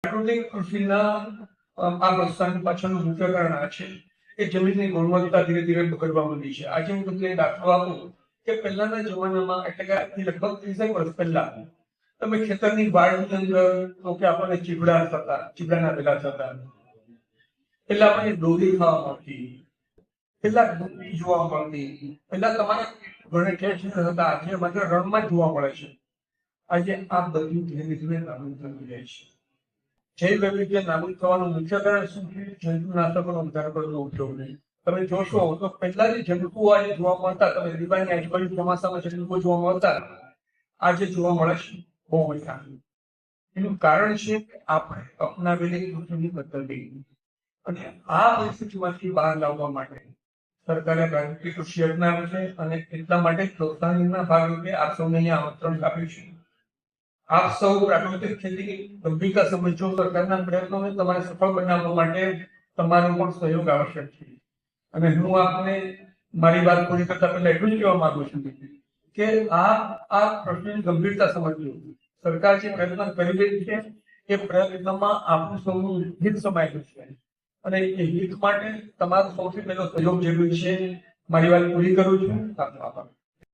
પ્રાકૃતિક કૃષિના આ પ્રોત્સાહન પાછળનું મુખ્ય કારણ આ છે કે જમીનની ગુણવત્તા ધીરે ધીરે બગડવા માંડી છે. આજે હું તમને દાખલો આપું કે પહેલાના જમાનામાં એટલે કે આજથી લગભગ 30 વર્ષ પહેલા તમે ખેતરની વાડની અંદર તો કે આપણને ચીબડાના વેલા થતા, પેલા આપણને ડોરી ખાવા મળતી, પેલા ડુંગળી જોવા મળતી, પેલા તમારા ઘરે ઠેર હતા, આજે માત્ર રણમાં જ જોવા મળે છે. આજે આ બધું ધીરે ધીરે નાબૂદ થતું જાય છે. જૈવ વૈવિધ્ય નાબૂદ થવાનું મુખ્ય કારણ શું છે? જંતુનાશકોનો વધારે પડતો ઉપયોગ નહીં. તમે જોશો તો પહેલા જે જંતુઓ આજે જોવા મળતા, તમે દિવાળીની આજુબાજુ ચોમાસામાં જંતુઓ જોવા મળતા, આજે જોવા મળે છે બહુ ઓછા. એનું કારણ છે કે આપણે અપનાવેલી કૃષિની પદ્ધતિ. અને આ પરિસ્થિતિમાંથી બહાર લાવવા માટે સરકારે પ્રાકૃતિક કૃષિ અપનાવી છે અને એટલા માટે પ્રોત્સાહનના ભાગરૂપે આપ સૌને અહીંયા આમંત્રણ આપ્યું છે. આપ સૌ પ્રાકૃતિક ખેતી ગંભીરતા સમજો. સરકારના પ્રયત્નોને તમારે સફળ બનાવવા માટે તમારો પણ સહયોગ આવશ્યક છે. અને હું આપને મારી વાત પૂરી કરતા પહેલા એટલું જ કહેવા માંગુ છું કે આ પ્રશ્નની ગંભીરતા સમજજો. સરકાર જે પ્રયત્ન કરી રહી છે એ પ્રયત્નમાં આપણું સૌનું હિત સમાયેલું છે અને એ હિત માટે તમારો સૌથી પહેલો સહયોગ જરૂરી છે. મારી વાત પૂરી કરું છું. આભાર.